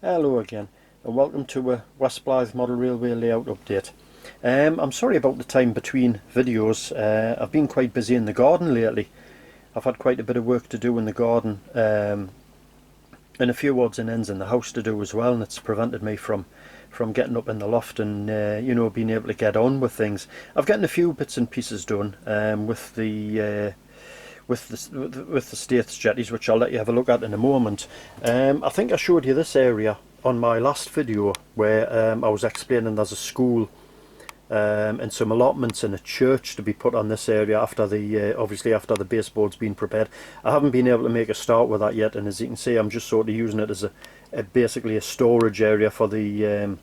Hello again, and welcome to a West Blyth Model Railway layout update. I'm sorry about the time between videos. I've been quite busy in the garden lately. I've had quite a bit of work to do in the garden, and a few odds and ends in the house to do as well, and it's prevented me from getting up in the loft and being able to get on with things. I've gotten a few bits and pieces done with the Staiths Jetties, which I'll let you have a look at in a moment. I think I showed you this area on my last video where I was explaining there's a school and some allotments in a church to be put on this area after the obviously after the baseboard's been prepared. I haven't been able to make a start with that yet, and as you can see I'm just sort of using it as basically a storage area for the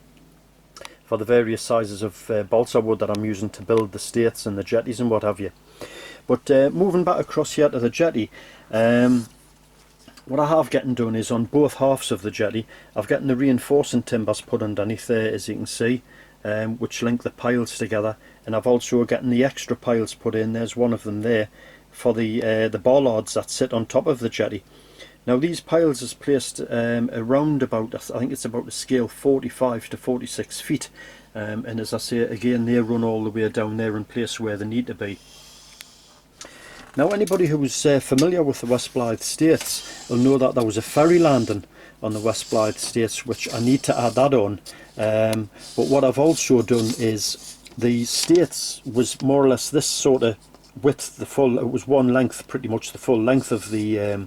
various sizes of balsa wood that I'm using to build the Staiths and the jetties and what have you. But moving back across here to the jetty, what I have getting done is on both halves of the jetty I've getting the reinforcing timbers put underneath there, as you can see, which link the piles together, and I've also getting the extra piles put in. There's one of them there for the bollards that sit on top of the jetty. Now these piles is placed around about, I think it's about the scale 45 to 46 feet, and as I say again, they run all the way down there in place where they need to be. Now anybody who's familiar with the West Blyth Staiths will know that there was a ferry landing on the West Blyth Staiths, which I need to add that on. But what I've also done is the Staiths was more or less this sort of width, it was one length, pretty much the full length of the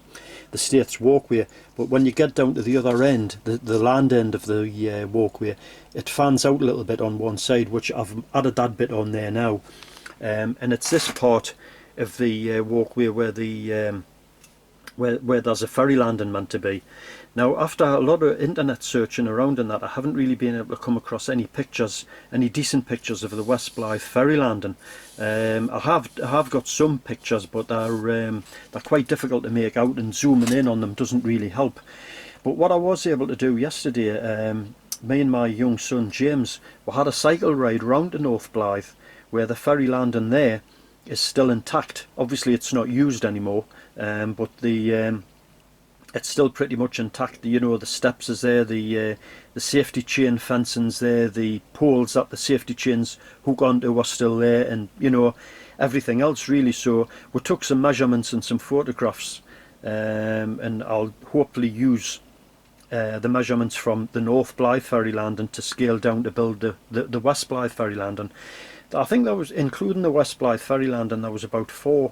Staiths walkway. But when you get down to the other end, the land end of the walkway, it fans out a little bit on one side, which I've added that bit on there now. And it's this part of the walkway where the where there's a ferry landing meant to be. Now after a lot of internet searching around and that, I haven't really been able to come across any pictures, any decent pictures of the West Blyth ferry landing. I have got some pictures, but they're quite difficult to make out, and zooming in on them doesn't really help. But what I was able to do yesterday, me and my young son James, we had a cycle ride round to North Blyth where the ferry landing there is still intact. Obviously it's not used anymore, but it's still pretty much intact. You know, the steps is there, the safety chain fencing's there, the poles that the safety chains hook onto are still there, and you know, everything else really. So we took some measurements and some photographs, and I'll hopefully use the measurements from the North Blyth ferry landing to scale down to build the West Blyth ferry landing. I think that was, including the West Blyth ferry landing, there was about 4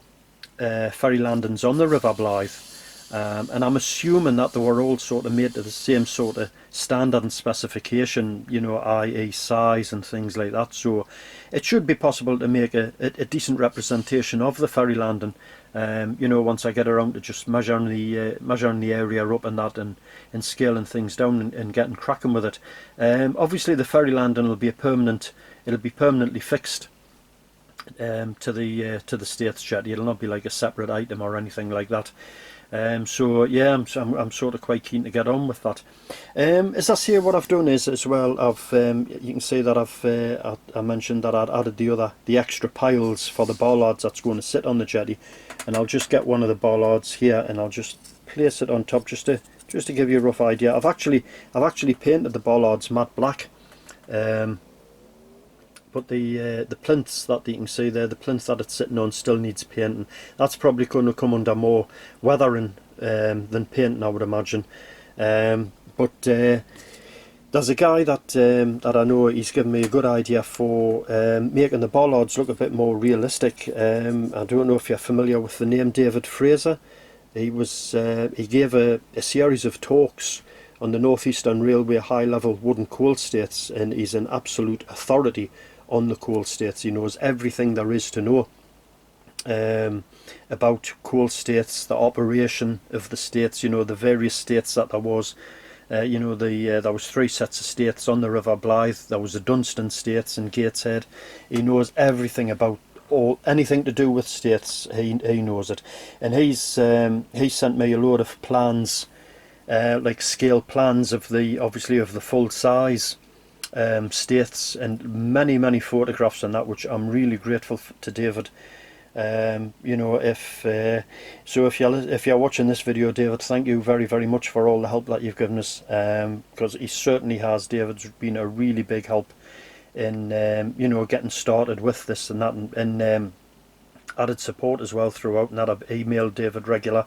ferry landings on the River Blyth, and I'm assuming that they were all sort of made to the same sort of standard and specification, you know, i.e. size and things like that. So it should be possible to make a decent representation of the ferry landing, you know, once I get around to just measuring the area up and that, and scaling things down and getting cracking with it. Obviously the ferry landing will be it'll be permanently fixed to the Staiths Jetty. It'll not be like a separate item or anything like that. So yeah, I'm sort of quite keen to get on with that. As I say, what I've done is as well, you can see that I mentioned that I'd added the extra piles for the bollards that's going to sit on the jetty, and I'll just get one of the bollards here and I'll just place it on top just to give you a rough idea. I've actually painted the bollards matte black. But the plinths that you can see there, the plinth that it's sitting on, still needs painting. That's probably going to come under more weathering than painting, I would imagine. But there's a guy that I know, he's given me a good idea for making the bollards look a bit more realistic. I don't know if you're familiar with the name David Fraser. He gave a series of talks on the North Eastern Railway high-level wooden coal Staiths, and he's an absolute authority on the coal Staiths. He knows everything there is to know about coal Staiths, the operation of the Staiths, you know, the various Staiths that there was. You know, there was 3 sets of Staiths on the River Blyth. There was the Dunstan Staiths in Gateshead. He knows everything about anything to do with Staiths. He knows it, and he sent me a load of plans, like scale plans of the full size Staiths, and many photographs and that, which I'm really grateful to David You know, if so if you're watching this video, David, thank you very, very much for all the help that you've given us, because he certainly has. David's been a really big help in you know, getting started with this and that, and added support as well throughout, and that I've emailed David regular,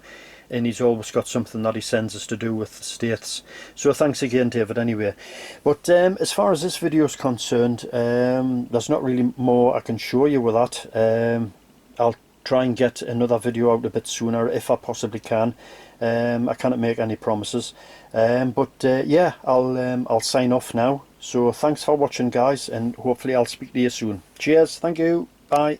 and he's always got something that he sends us to do with the Staiths. So thanks again, David, anyway. But as far as this video is concerned, there's not really more I can show you with that. I'll try and get another video out a bit sooner if I possibly can. I cannot make any promises, but yeah, I'll sign off now. So thanks for watching, guys, and hopefully I'll speak to you soon. Cheers, thank you, bye.